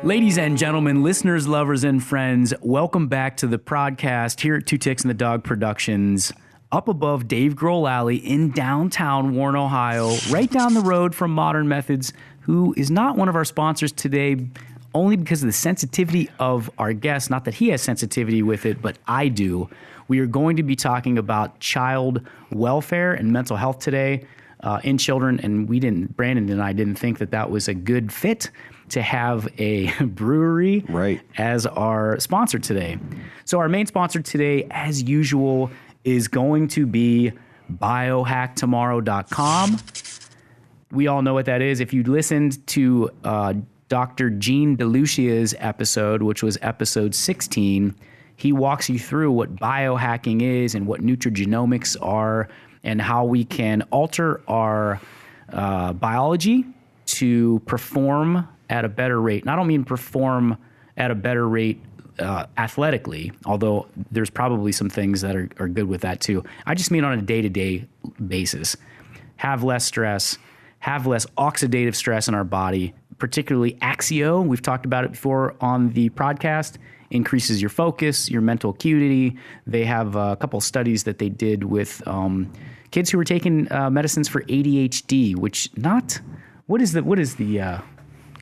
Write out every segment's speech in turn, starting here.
Ladies and gentlemen, listeners, lovers, and friends, welcome back to the podcast here at Two Ticks and the Dog Productions, up above Dave Grohl Alley in downtown Warren, Ohio, right down the road from Modern Methods, who is not one of our sponsors today, only because of the sensitivity of our guest. Not that he has sensitivity with it, but I do. We are going to be talking about child welfare and mental health today in children, and Brandon and I didn't think that was a good fit to have a brewery as our sponsor today. So our main sponsor today, as usual, is going to be biohacktomorrow.com. We all know what that is. If you listened to Dr. Gene DeLucia's episode, which was episode 16, he walks you through what biohacking is and what nutrigenomics are and how we can alter our biology to perform at a better rate. And I don't mean perform at a better rate athletically, although there's probably some things that are good with that too. I just mean on a day-to-day basis. Have less stress, have less oxidative stress in our body, particularly Axio. We've talked about it before on the podcast. Increases your focus, your mental acuity. They have a couple of studies that they did with kids who were taking medicines for ADHD, what is the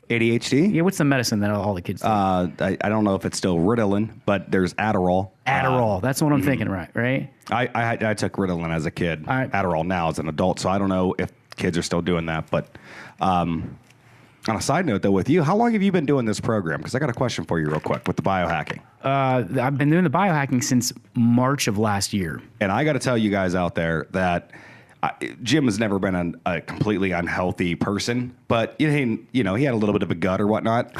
ADHD? Yeah, what's the medicine that all the kids take? I don't know if it's still Ritalin, but there's Adderall. Adderall, that's what I'm thinking, right? I took Ritalin as a kid, Adderall now as an adult, so I don't know if kids are still doing that. But on a side note, though, with you, how long have you been doing this program? Because I got a question for you real quick with the biohacking. I've been doing the biohacking since March of last year. And I got to tell you guys out there that Jim has never been a completely unhealthy person, but he had a little bit of a gut or whatnot,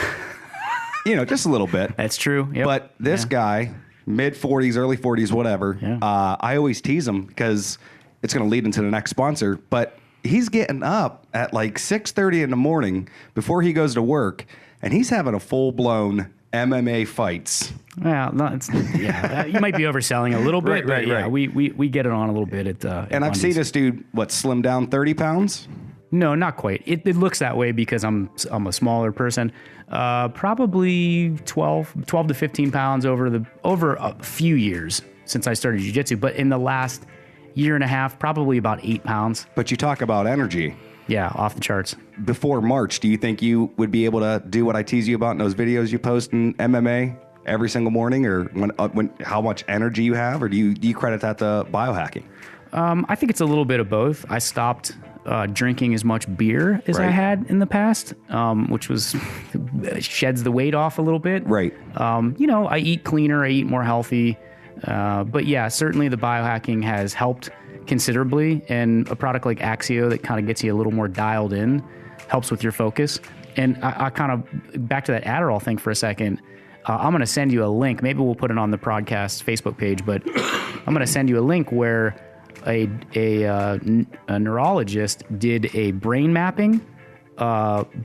just a little bit. That's true. Yep. But this guy, mid 40s, early 40s, whatever. Yeah. I always tease him because it's going to lead into the next sponsor. But he's getting up at like 6:30 in the morning before he goes to work, and he's having a full blown MMA fights. Well, you might be overselling a little bit, right. Yeah, we get it on a little bit at and I've seen this dude slim down 30 pounds. No, not quite. It looks that way because I'm a smaller person. Probably 12 to 15 pounds over a few years since I started jiu-jitsu, but in the last year and a half, probably about 8 pounds. But you talk about energy. Yeah, off the charts. Before March, do you think you would be able to do what I tease you about in those videos you post in MMA every single morning, or when how much energy you have, or do you credit that to biohacking? I think it's a little bit of both. I stopped drinking as much beer as I had in the past, which sheds the weight off a little bit. Right. I eat cleaner, I eat more healthy. But yeah, certainly the biohacking has helped considerably, and a product like Axio that kind of gets you a little more dialed in helps with your focus. And I kind of, back to that Adderall thing for a second, I'm going to send you a link. Maybe we'll put it on the podcast Facebook page, but I'm going to send you a link where a neurologist did a brain mapping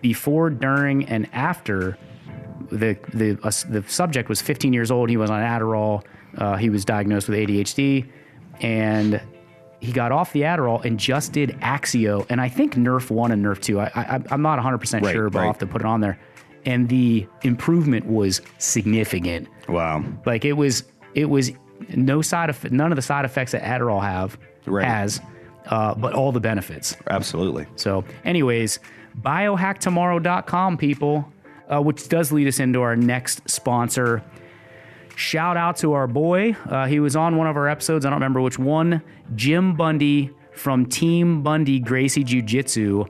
before, during, and after. The subject was 15 years old. He was on Adderall. He was diagnosed with ADHD, and he got off the Adderall and just did Axio, and I think Nerf 1 and Nerf 2. I'm not 100% sure, but I'll have to put it on there. And the improvement was significant. Wow. Like it was none of the side effects that Adderall has, but all the benefits. Absolutely. So anyways, biohacktomorrow.com, people, which does lead us into our next sponsor. Shout out to our boy. He was on one of our episodes. I don't remember which one. Jim Bundy from Team Bundy Gracie Jiu-Jitsu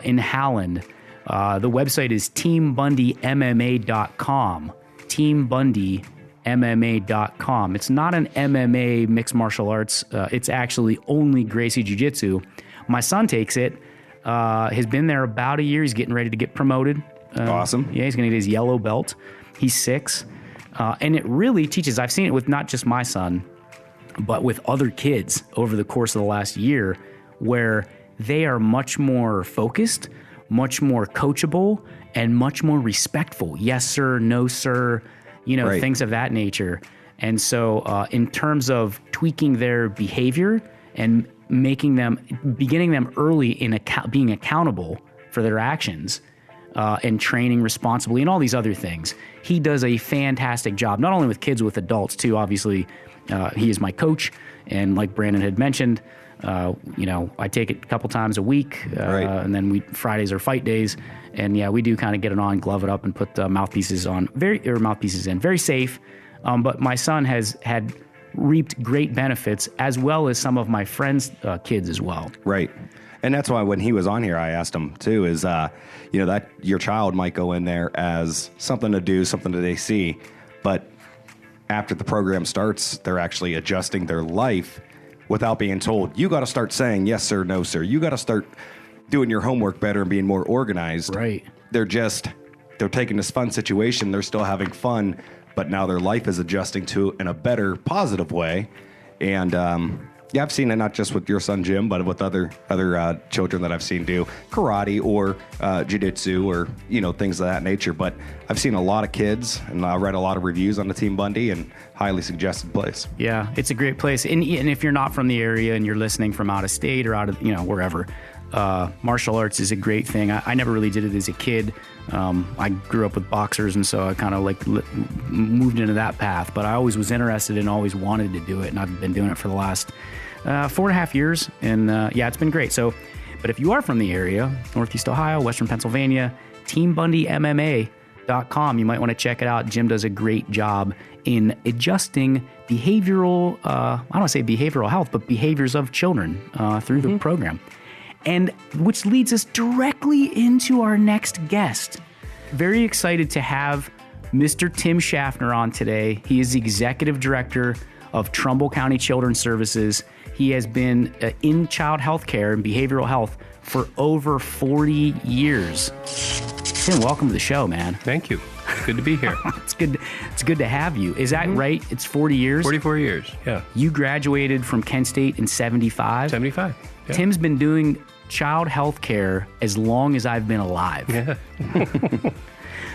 in Halland. The website is teambundymma.com. teambundymma.com. It's not an MMA mixed martial arts. It's actually only Gracie Jiu-Jitsu. My son takes it. Has been there about a year. He's getting ready to get promoted. Awesome. Yeah, he's going to get his yellow belt. He's 6. And it really teaches. I've seen it with not just my son, but with other kids over the course of the last year, where they are much more focused, much more coachable, and much more respectful. Yes, sir. No, sir. Things of that nature. And so in terms of tweaking their behavior and beginning them early in being accountable for their actions, and training responsibly and all these other things. He does a fantastic job, not only with kids, with adults too. Obviously, he is my coach. And like Brandon had mentioned, I take it a couple times a week, and then Fridays are fight days. And yeah, we do kind of get it on, glove it up, and put the mouthpieces in. Very safe. But my son had reaped great benefits, as well as some of my friends' kids as well. Right. And that's why when he was on here, I asked him too, is, that your child might go in there as something to do, something that they see. But after the program starts, they're actually adjusting their life without being told, you got to start saying yes, sir, no, sir. You got to start doing your homework better and being more organized. Right. They're taking this fun situation. They're still having fun, but now their life is adjusting to in a better, positive way. And, I've seen it not just with your son, Jim, but with other children that I've seen do karate or jiu-jitsu or, things of that nature. But I've seen a lot of kids, and I read a lot of reviews on the Team Bundy, and highly suggested place. Yeah, it's a great place. And if you're not from the area and you're listening from out of state or out of, wherever, martial arts is a great thing. I never really did it as a kid. I grew up with boxers, and so I kind of moved into that path. But I always was interested and always wanted to do it, and I've been doing it for the last 4.5 years. And it's been great. So, but if you are from the area, Northeast Ohio, Western Pennsylvania, TeamBundyMMA.com, you might want to check it out. Jim does a great job in adjusting behavioral, I don't want to say behavioral health, but behaviors of children through the program. And which leads us directly into our next guest. Very excited to have Mr. Tim Schaffner on today. He is the Executive Director of Trumbull County Children's Services. He has been in child health care and behavioral health for over 40 years. Tim, welcome to the show, man. Thank you. Good to be here. It's good to have you. Is that right? It's 40 years? 44 years, yeah. You graduated from Kent State in 75? 75, yeah. Tim's been doing child health care as long as I've been alive. Yeah.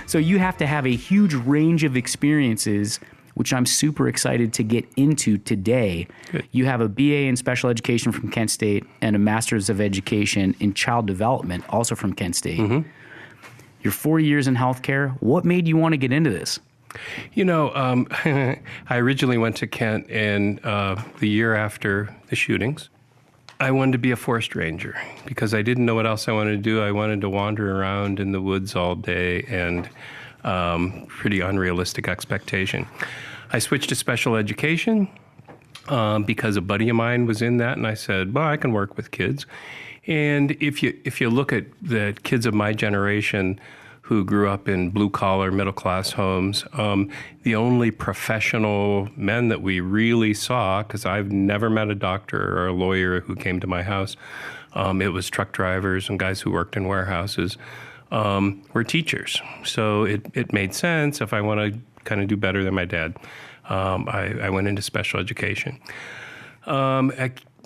So you have to have a huge range of experiences, which I'm super excited to get into today. Good. You have a BA in special education from Kent State and a master's of education in child development, also from Kent State. Mm-hmm. You're 40 years in healthcare. What made you want to get into this? I originally went to Kent, and the year after the shootings, I wanted to be a forest ranger because I didn't know what else I wanted to do. I wanted to wander around in the woods all day, and pretty unrealistic expectation. I switched to special education because a buddy of mine was in that, and I said, well, I can work with kids. And if you look at the kids of my generation who grew up in blue-collar, middle-class homes, the only professional men that we really saw, because I've never met a doctor or a lawyer who came to my house, it was truck drivers and guys who worked in warehouses, were teachers. So it made sense if I want to kind of do better than my dad. I went into special education.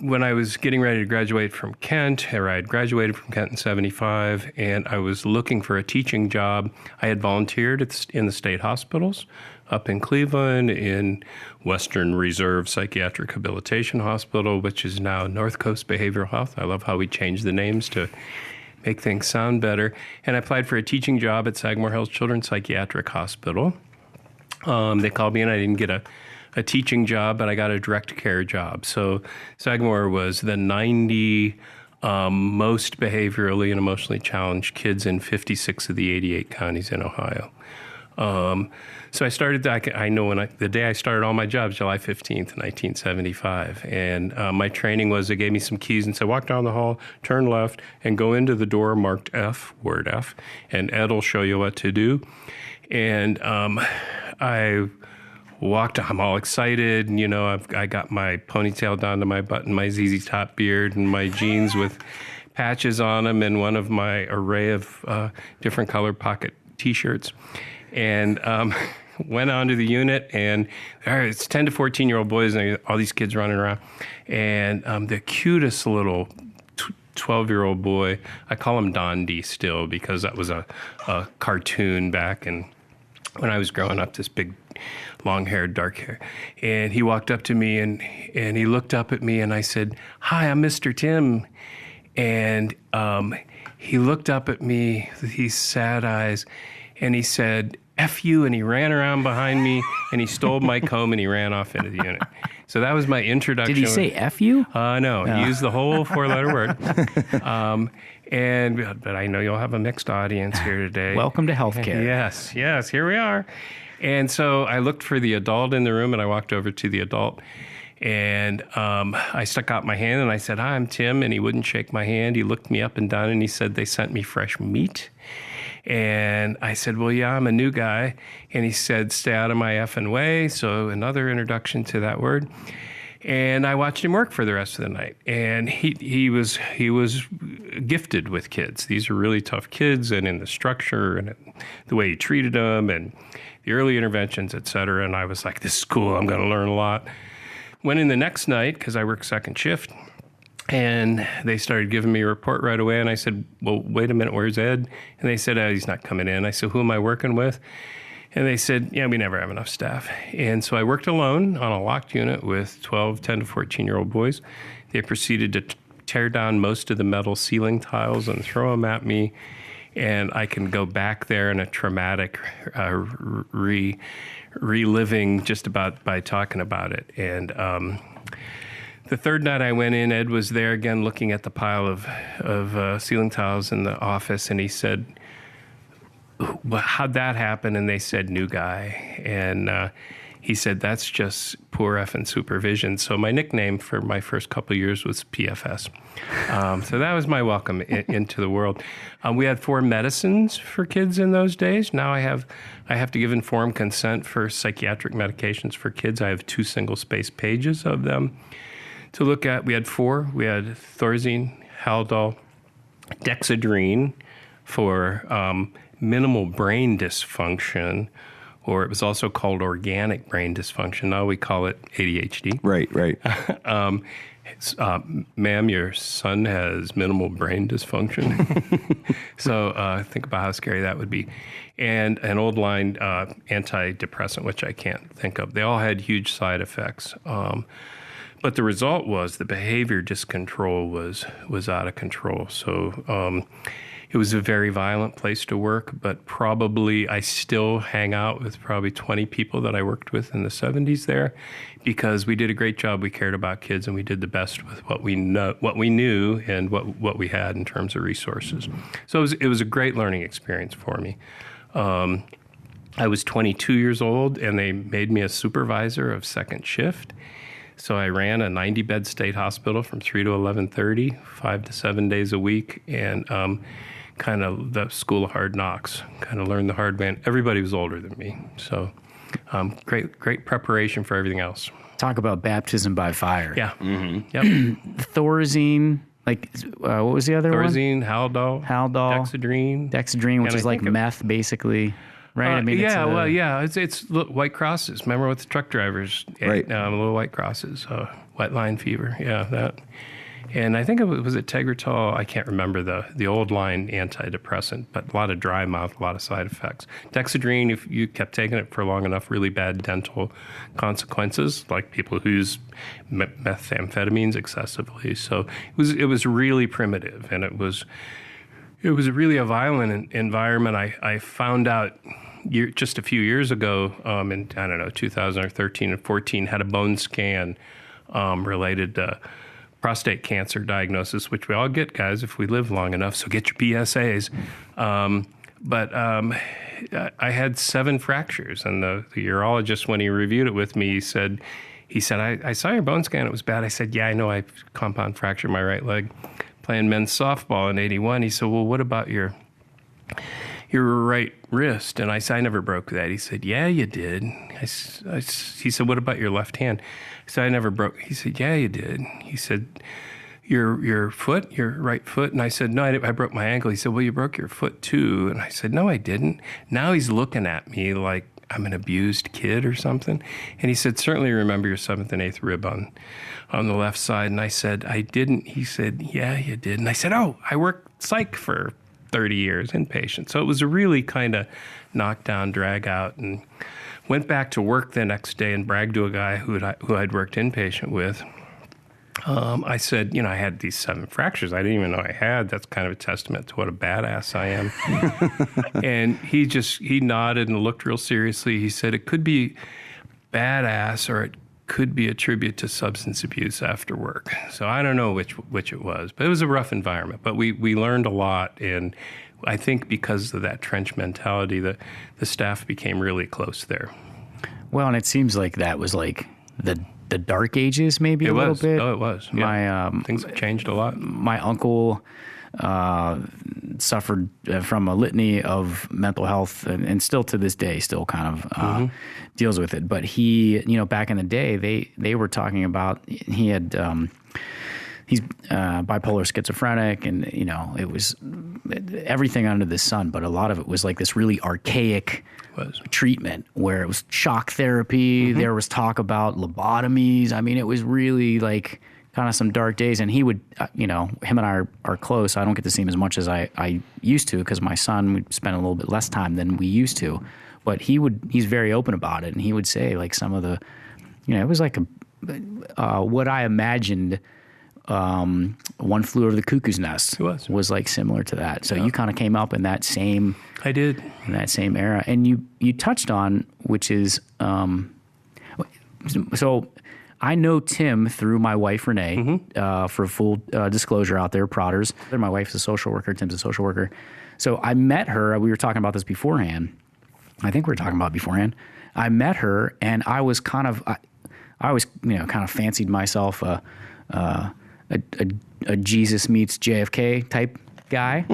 When I was getting ready to graduate from Kent, or I had graduated from Kent in 75, and I was looking for a teaching job, I had volunteered in the state hospitals up in Cleveland, in Western Reserve Psychiatric Rehabilitation Hospital, which is now North Coast Behavioral Health. I love how we changed the names to make things sound better. And I applied for a teaching job at Sagamore Hills Children's Psychiatric Hospital. They called me, and I didn't get a teaching job, but I got a direct care job. So Sagamore was the 90 most behaviorally and emotionally challenged kids in 56 of the 88 counties in Ohio. So I started, I know the day I started all my jobs, July 15th, 1975. And my training was, they gave me some keys and said, walk down the hall, turn left, and go into the door marked F, word F, and Ed will show you what to do. And I walked, I'm all excited, and, I got my ponytail down to my butt and my ZZ Top beard and my jeans with patches on them and one of my array of different colored pocket T-shirts. And went onto the unit, and it's 10 to 14-year-old boys, and all these kids running around. And the cutest little 12-year-old boy, I call him Don D still because that was a cartoon back when I was growing up, this big long-haired, dark hair. And he walked up to me, and he looked up at me, and I said, hi, I'm Mr. Tim. And he looked up at me with these sad eyes, and he said, F you, and he ran around behind me, and he stole my comb, and he ran off into the unit. So that was my introduction. Did he say F you? No, he used the whole 4-letter word. But I know you'll have a mixed audience here today. Welcome to healthcare. Yes, here we are. And so I looked for the adult in the room, and I walked over to the adult. And I stuck out my hand and I said, "Hi, I'm Tim." And he wouldn't shake my hand. He looked me up and down and he said, "They sent me fresh meat." And I said, "Well, yeah, I'm a new guy." And he said, "Stay out of my effing way." So another introduction to that word. And I watched him work for the rest of the night. And he was gifted with kids. These are really tough kids, and in the structure and the way he treated them and the early interventions, et cetera. And I was like, "This is cool. I'm going to learn a lot." Went in the next night because I work second shift, and they started giving me a report right away. And I said, "Well, wait a minute, where's Ed?" And they said, "Oh, he's not coming in." I said, "Who am I working with?" And they said, "Yeah, we never have enough staff." And so I worked alone on a locked unit with 10 to 14-year-old boys. They proceeded to tear down most of the metal ceiling tiles and throw them at me. And I can go back there in a traumatic reliving just about by talking about it. And the third night I went in, Ed was there again looking at the pile of ceiling tiles in the office, and he said, "Well, how'd that happen?" And they said, "New guy." And he said, "That's just poor effing supervision." So my nickname for my first couple of years was PFS. So that was my welcome into the world. We had 4 medicines for kids in those days. Now I have to give informed consent for psychiatric medications for kids. I have 2 single-space pages of them to look at. We had 4. We had Thorazine, Haldol, Dexedrine for minimal brain dysfunction, or it was also called organic brain dysfunction. Now we call it ADHD. Right. Ma'am, your son has minimal brain dysfunction. So think about how scary that would be. And an old line antidepressant, which I can't think of. They all had huge side effects. But the result was the behavior discontrol was out of control. So it was a very violent place to work, but probably I still hang out with probably 20 people that I worked with in the 70s there, because we did a great job. We cared about kids, and we did the best with what we knew and what we had in terms of resources. So it was a great learning experience for me. I was 22 years old, and they made me a supervisor of second shift. So I ran a 90-bed state hospital from 3 to 11:30, 5 to 7 days a week, and kind of the school of hard knocks, kind of learned the hard way. And everybody was older than me. So great preparation for everything else. Talk about baptism by fire. Yeah. Mm-hmm. Yep. Thorazine, what was the other Thorazine, Haldol, Dexedrine, which is like meth, basically. Right? It's white crosses. Remember with the truck drivers? Right. Little white crosses. White line fever. Yeah, that. And I think was it Tegretol? I can't remember the old line antidepressant, but a lot of dry mouth, a lot of side effects. Dexedrine, if you kept taking it for long enough, really bad dental consequences, like people who use methamphetamines excessively. So it was really primitive, and it was really a violent environment. I found out just a few years ago, in 2013 and 14, had a bone scan related to prostate cancer diagnosis, which we all get, guys, if we live long enough. So get your PSAs. But I had 7 fractures, and the urologist, when he reviewed it with me, he said, I saw your bone scan. It was bad. I said, "Yeah, I know. I compound fractured my right leg playing men's softball in '81. He said, "Well, what about your right wrist?" And I said, "I never broke that." He said, "Yeah, you did." He said, "What about your left hand?" I said, "I never broke." He said, "Yeah, you did." He said, your right foot?" And I said, "No, I broke my ankle." He said, "Well, you broke your foot too." And I said, "No, I didn't." Now he's looking at me like I'm an abused kid or something. And he said, "Certainly remember your 7th and 8th rib on the left side." And I said, "I didn't." He said, "Yeah, you did." And I said, "Oh, I worked psych for 30 years, inpatient." So it was a really kind of knockdown, drag out, and went back to work the next day and bragged to a guy who I'd worked inpatient with. I said, I had these 7 fractures. I didn't even know I had. That's kind of a testament to what a badass I am. And he nodded and looked real seriously. He said, it could be badass or it could be a tribute to substance abuse after work. So I don't know which it was, but it was a rough environment. But we learned a lot, and I think because of that trench mentality, the staff became really close there. Well, and it seems like that was like the dark ages, maybe a little bit. Oh, it was. Yeah. Things have changed a lot. My uncle suffered from a litany of mental health, and still to this day, still kind of deals with it. But he, back in the day, they were talking about he had he's bipolar schizophrenic, and it was everything under the sun. But a lot of it was like this really archaic treatment where it was shock therapy. There was talk about lobotomies. I mean, it was really like kind of some dark days. And he would, him and I are close. I don't get to see him as much as I used to because my son would spend a little bit less time than we used to. But he's very open about it, and he would say like some of the, it was like what I imagined. One Flew Over the Cuckoo's Nest was like similar to that. So you kind of came up in that same. I did. In that same era, and you touched on, which is so I know Tim through my wife Renee. For full disclosure out there, Prodders. My wife's a social worker. Tim's a social worker. So I met her. We were talking about this beforehand. I think we were talking about it beforehand. I met her, and I was kind of I always kind of fancied myself a Jesus meets JFK type guy.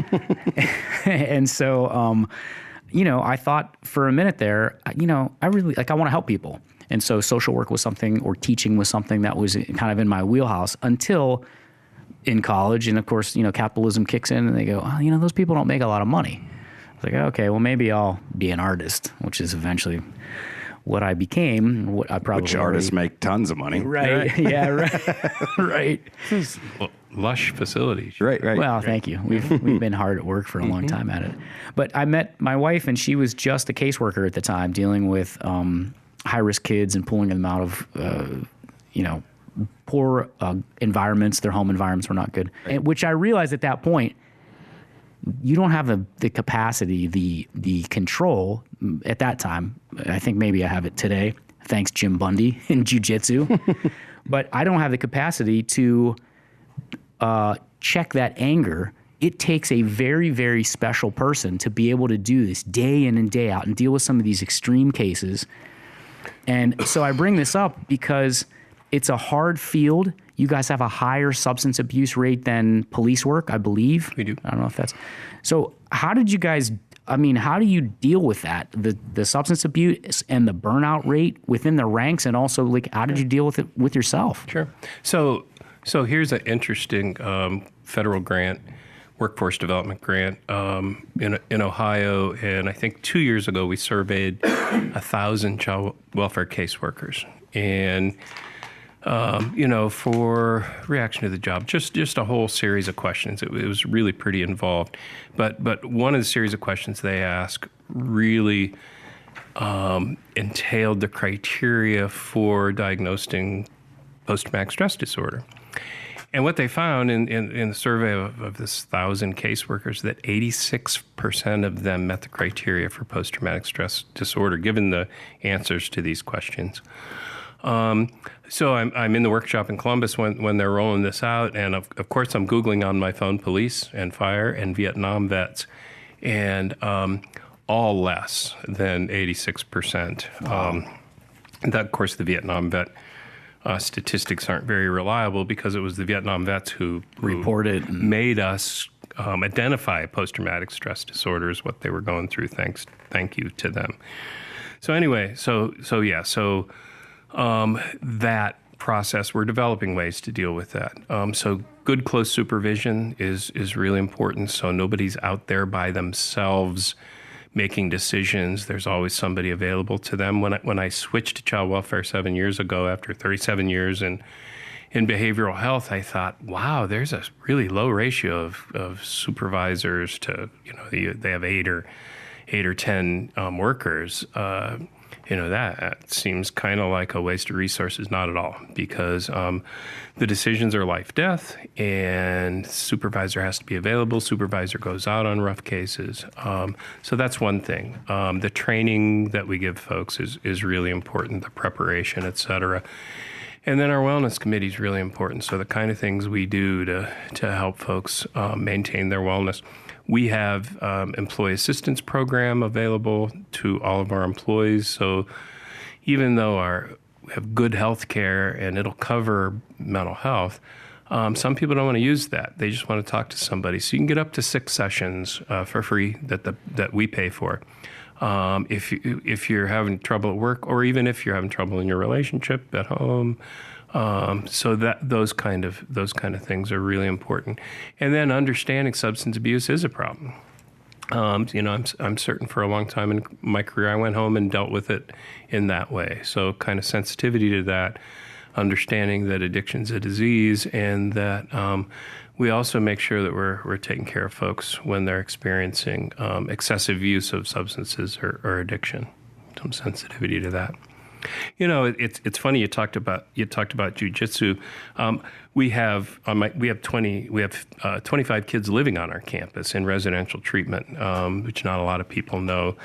And so, I thought for a minute there, I really I want to help people. And so social work was something, or teaching was something that was kind of in my wheelhouse until in college. And of course, capitalism kicks in and they go, oh, those people don't make a lot of money. I was like, okay, well, maybe I'll be an artist, which is eventually what I became, what I probably... Which artists make tons of money. Right. Yeah, right. Right. Lush facilities. Right. Well, thank you. We've been hard at work for a long time at it. But I met my wife, and she was just a caseworker at the time, dealing with high-risk kids and pulling them out of, poor environments. Their home environments were not good. And, which I realized at that point, you don't have the capacity, the control at that time. I think maybe I have it today, thanks Jim Bundy in jiu-jitsu. But I don't have the capacity to check that anger. It takes a very, very special person to be able to do this day in and day out and deal with some of these extreme cases. And so I bring this up because it's a hard field. You guys have a higher substance abuse rate than police work, I believe. We do. I don't know if that's... So how did you guys... how do you deal with that? The substance abuse and the burnout rate within the ranks, and also like how did you deal with it with yourself? Sure. So here's an interesting federal grant, workforce development grant in Ohio, and I think 2 years ago we surveyed 1,000 child welfare caseworkers, and for reaction to the job, just a whole series of questions. It was really pretty involved. But one of the series of questions they asked really entailed the criteria for diagnosing post-traumatic stress disorder. And what they found in the survey of this 1,000 caseworkers, that 86% of them met the criteria for post-traumatic stress disorder, given the answers to these questions. So I'm in the workshop in Columbus when they're rolling this out, and of course I'm Googling on my phone police and fire and Vietnam vets, and all less than 86%. Wow. That, of course, the Vietnam vet statistics aren't very reliable because it was the Vietnam vets who reported, made us identify post-traumatic stress disorder as what they were going through. Thank you to them. So anyway, that process, we're developing ways to deal with that. So good close supervision is really important. So nobody's out there by themselves making decisions. There's always somebody available to them. When I switched to child welfare 7 years ago, after 37 years in behavioral health, I thought, wow, there's a really low ratio of supervisors to, they have eight or 10 workers. That seems kind of like a waste of resources. Not at all, because the decisions are life, death, and supervisor has to be available. Supervisor goes out on rough cases. So that's one thing. The training that we give folks is really important, the preparation, et cetera. And then our wellness committee is really important. So the kind of things we do to help folks maintain their wellness. We have employee assistance program available to all of our employees. So even though we have good health care and it'll cover mental health, some people don't want to use that. They just want to talk to somebody. So you can get up to 6 sessions for free that we pay for. If you're having trouble at work, or even if you're having trouble in your relationship at home. So those kind of things are really important. And then understanding substance abuse is a problem. I'm certain for a long time in my career I went home and dealt with it in that way. So kind of sensitivity to that, understanding that addiction's a disease, and that we also make sure that we're taking care of folks when they're experiencing excessive use of substances or addiction. Some sensitivity to that. It's funny you talked about jujitsu. We have 25 kids living on our campus in residential treatment, which not a lot of people know.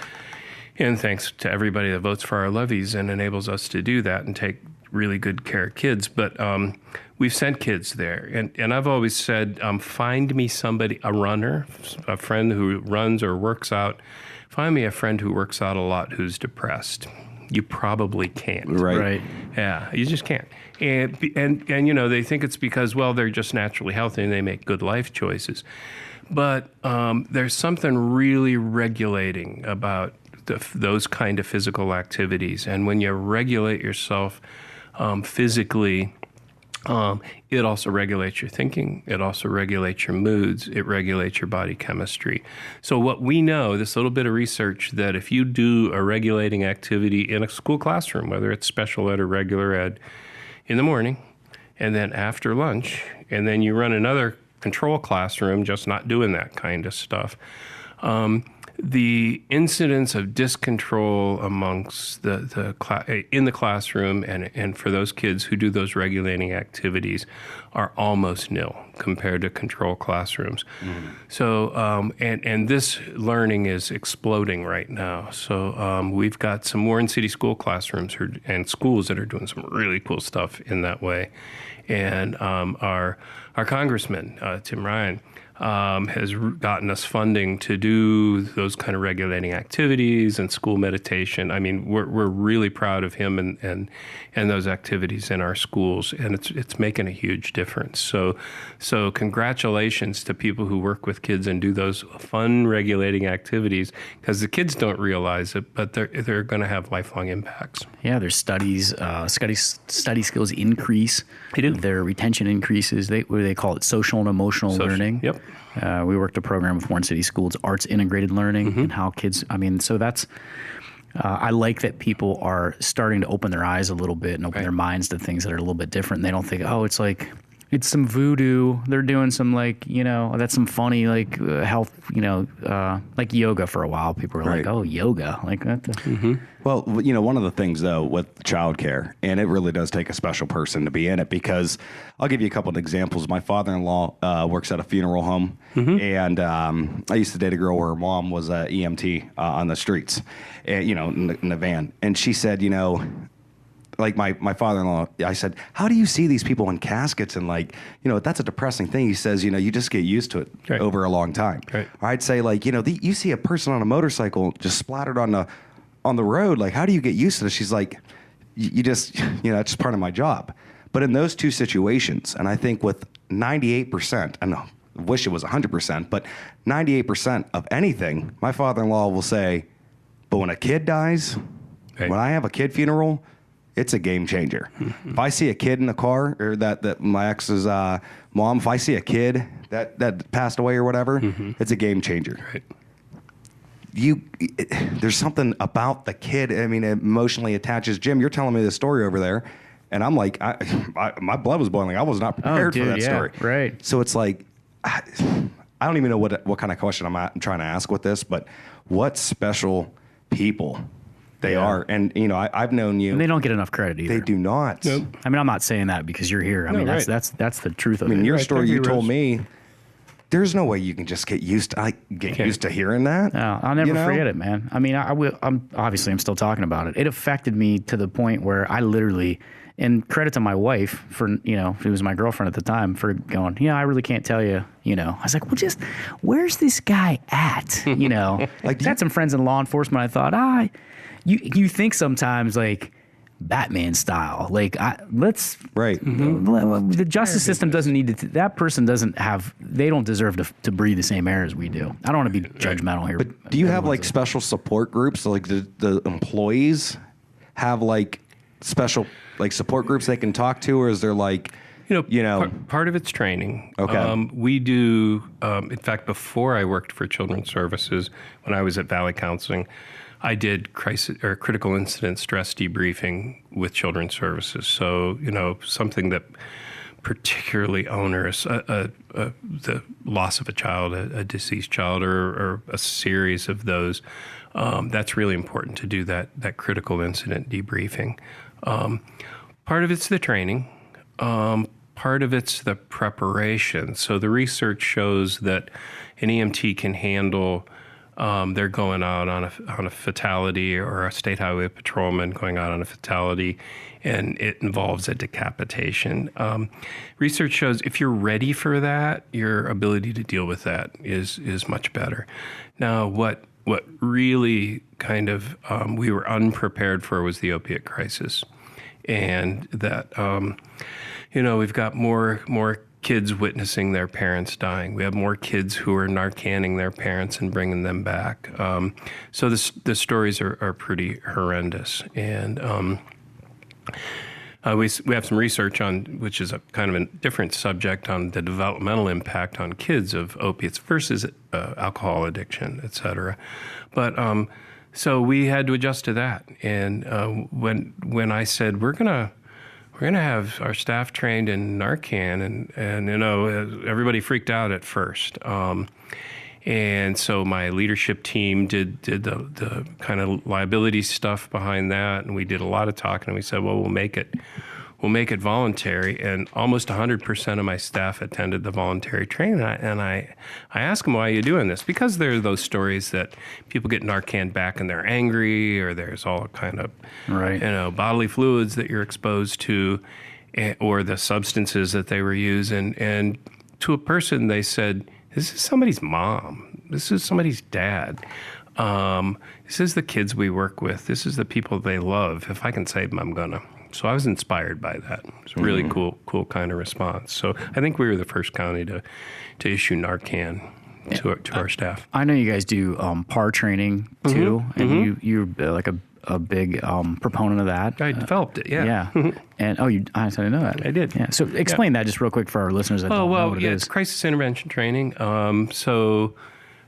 And thanks to everybody that votes for our levies and enables us to do that and take really good care of kids. But we've sent kids there. And I've always said, find me somebody, a runner, a friend who runs or works out. Find me a friend who works out a lot who's depressed. You probably can't. Right. Yeah, you just can't. And they think it's because, well, they're just naturally healthy and they make good life choices. But there's something really regulating about those kind of physical activities. And when you regulate yourself physically, it also regulates your thinking. It also regulates your moods. It regulates your body chemistry. So what we know, this little bit of research, that if you do a regulating activity in a school classroom, whether it's special ed or regular ed, in the morning, and then after lunch, and then you run another control classroom just not doing that kind of stuff, the incidence of discontrol amongst in the classroom and for those kids who do those regulating activities are almost nil compared to control classrooms. Mm-hmm. So and this learning is exploding right now. So we've got some Warren City school classrooms and schools that are doing some really cool stuff in that way. And our congressman, Tim Ryan, has gotten us funding to do those kind of regulating activities and school meditation. I mean, we're really proud of him and those activities in our schools, and it's making a huge difference. So congratulations to people who work with kids and do those fun regulating activities, because the kids don't realize it, but they're going to have lifelong impacts. Yeah, there's studies. Study skills increase. They do. Their retention increases. What do they call it? Social and emotional learning. Yep. We worked a program with Warren City Schools, arts integrated learning, and how kids. So that's. I like that people are starting to open their eyes a little bit and open their minds to things that are a little bit different. They don't think, it's like. It's some voodoo. They're doing some that's some funny health, like yoga for a while. People were like, oh, yoga. Like that. Well, one of the things, though, with childcare, and it really does take a special person to be in it, because I'll give you a couple of examples. My father-in-law works at a funeral home, and I used to date a girl where her mom was an EMT on the streets, and, in the van. And she said, like my father-in-law, I said, how do you see these people in caskets? And that's a depressing thing. He says, you just get used to it over a long time. Right. Or I'd say you see a person on a motorcycle just splattered on the road. Like, how do you get used to this? She's like, you just, it's just part of my job. But in those two situations, and I think with 98%, I know, I wish it was 100%, but 98% of anything, my father-in-law will say, but when a kid dies, when I have a kid funeral, it's a game changer. If I see a kid in the car, or that my ex's mom, if I see a kid that passed away or whatever, it's a game changer. Right. There's something about the kid. I mean, it emotionally attaches. Jim, you're telling me this story over there, and I'm like, my blood was boiling. I was not prepared for that story. Right. So it's like, I don't even know what kind of question I'm trying to ask with this, but what special people They are. And, I've known you. And they don't get enough credit either. They do not. Nope. I mean, I'm not saying that because you're here. I mean, right. that's the truth of it. Your Right, story don't you be told rose. me, there's no way you can just get used to hearing that. No, I'll never forget it, man. I mean, I'm still talking about it. It affected me to the point where I literally, and credit to my wife for, who was my girlfriend at the time, for going, I really can't tell you, I was like, well, where's this guy at? Like, had some friends in law enforcement. I thought, you think sometimes like Batman style, like let's Right. The justice system doesn't need to. That person doesn't have. They don't deserve to breathe the same air as we do. I don't want to be judgmental here. But do you have like special support groups? So, like the employees have like special like support groups they can talk to, or is there like part of it's training. Okay. We do. In fact, before I worked for Children's Services, when I was at Valley Counseling, I did critical incident stress debriefing with Children's Services. So, something that particularly onerous, the loss of a child, a deceased child, or a series of those, that's really important to do that critical incident debriefing. Part of it's the training. Part of it's the preparation. So the research shows that an EMT can handle they're going out on a fatality, or a state highway patrolman going out on a fatality, and it involves a decapitation. Research shows if you're ready for that, your ability to deal with that is much better. Now, what really kind of we were unprepared for was the opiate crisis, and that we've got more kids witnessing their parents dying. We have more kids who are Narcaning their parents and bringing them back. So the stories are pretty horrendous. And we have some research on, which is a kind of a different subject, on the developmental impact on kids of opiates versus alcohol addiction, et cetera. But so we had to adjust to that. And when I said, we're gonna have our staff trained in Narcan, and everybody freaked out at first. And so my leadership team did the kind of liability stuff behind that, and we did a lot of talking, and we said, well, we'll make it voluntary, and almost 100% of my staff attended the voluntary training. And I asked them, why are you doing this? Because there are those stories that people get Narcan back and they're angry, or there's all kind of bodily fluids that you're exposed to, or the substances that they were using. And to a person, they said, this is somebody's mom. This is somebody's dad. This is the kids we work with. This is the people they love. If I can save them, I'm gonna. So I was inspired by that. It's a really cool kind of response. So I think we were the first county to issue Narcan to our staff. I know you guys do PAR training too, and you're like a big proponent of that. I developed it, yeah. Yeah. And I didn't know that. I did. Yeah. So explain that just real quick for our listeners that don't know what it is. It's crisis intervention training.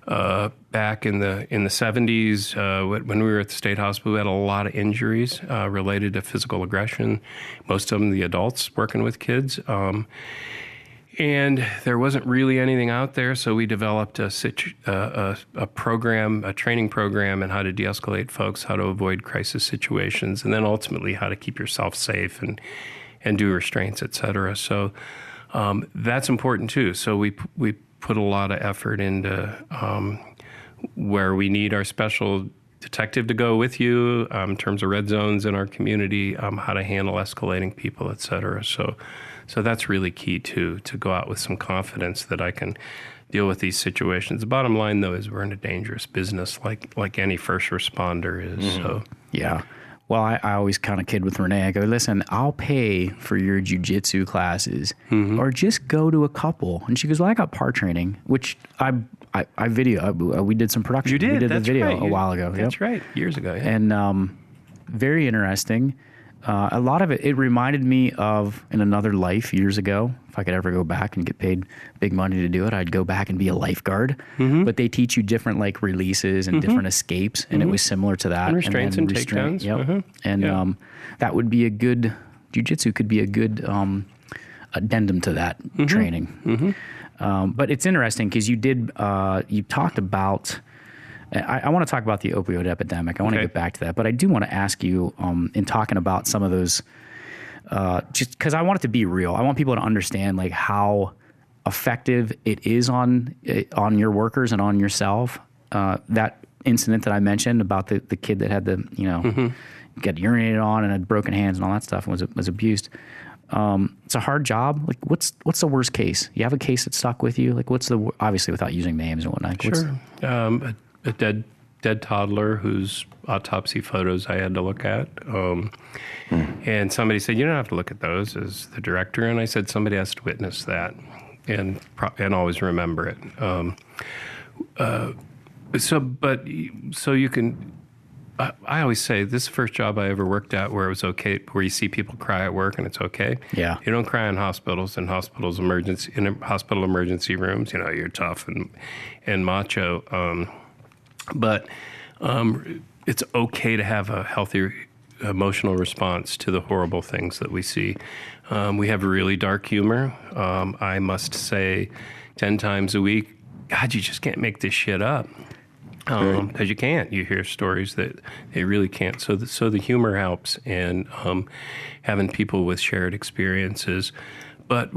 Back in the 70s, when we were at the state hospital, we had a lot of injuries related to physical aggression. Most of them, the adults working with kids. And there wasn't really anything out there, so we developed a program, a training program, in how to de-escalate folks, how to avoid crisis situations, and then ultimately how to keep yourself safe and do restraints, et cetera. So that's important too. So we put a lot of effort into where we need our special detective to go with you in terms of red zones in our community, how to handle escalating people, et cetera. So that's really key too, to go out with some confidence that I can deal with these situations. The bottom line, though, is we're in a dangerous business, like any first responder is. Mm-hmm. So yeah. Well, I always kind of kid with Renee. I go, listen, I'll pay for your jiu-jitsu classes, or just go to a couple. And she goes, well, I got PAR training, which I video. We did some production. You did. We did That's the video right. a while ago. That's right. Years ago. Yeah. And very interesting. A lot of it reminded me of in another life years ago. If I could ever go back and get paid big money to do it, I'd go back and be a lifeguard. But they teach you different like releases and different escapes, and it was similar to that. And restraints and takedowns. Yep. And that would be a good jiu-jitsu could be a good addendum to that training. But it's interesting because you talked about I want to talk about the opioid epidemic. I want to Okay. get back to that, but I do want to ask you, in talking about some of those, just because I want it to be real. I want people to understand like how effective it is on your workers and on yourself. That incident that I mentioned about the kid that had the get urinated on and had broken hands and all that stuff and was abused. It's a hard job. Like, what's the worst case? You have a case that stuck with you? Like, obviously without using names and whatnot. Sure. A dead toddler whose autopsy photos I had to look at. And somebody said, you don't have to look at those as the director. And I said, somebody has to witness that and always remember it. So you can, I always say this is the first job I ever worked at where it was okay, where you see people cry at work and it's okay. Yeah. You don't cry in hospitals and hospital emergency rooms. You know, you're tough and macho. But it's okay to have a healthy emotional response to the horrible things that we see. We have really dark humor. I must say 10 times a week, God, you just can't make this shit up. Because you can't. You hear stories that they really can't. So the humor helps, and having people with shared experiences. But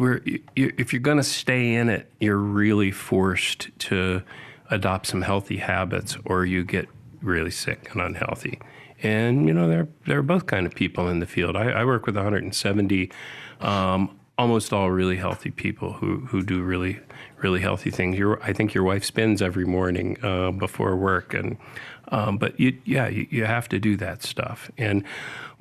if you're going to stay in it, you're really forced to adopt some healthy habits, or you get really sick and unhealthy. And there are both kind of people in the field. I work with 170, almost all really healthy people who do really, really healthy things. I think your wife spins every morning before work, but you have to do that stuff. And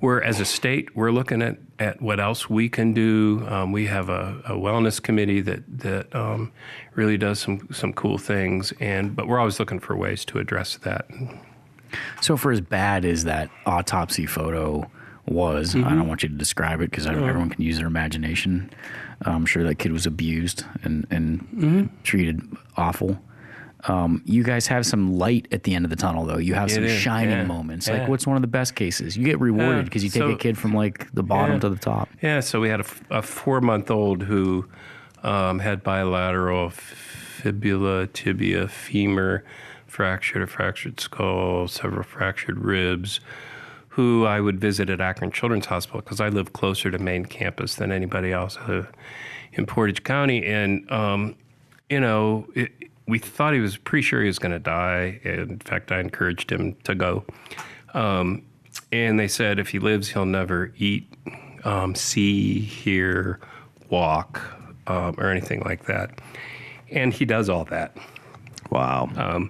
as a state, we're looking at what else we can do. We have a wellness committee that really does some cool things, but we're always looking for ways to address that. So for as bad as that autopsy photo was, I don't want you to describe it because everyone can use their imagination. I'm sure that kid was abused and treated awful. You guys have some light at the end of the tunnel, though. You have some shining moments. Like, what's one of the best cases? You get rewarded because you take a kid from like the bottom to the top. Yeah. So we had a 4-month-old who had bilateral fibula, tibia, femur fractured skull, several fractured ribs, who I would visit at Akron Children's Hospital because I live closer to main campus than anybody else in Portage County. And, we thought he was pretty sure he was going to die. And in fact, I encouraged him to go. And they said if he lives, he'll never eat, see, hear, walk, or anything like that. And he does all that. Wow.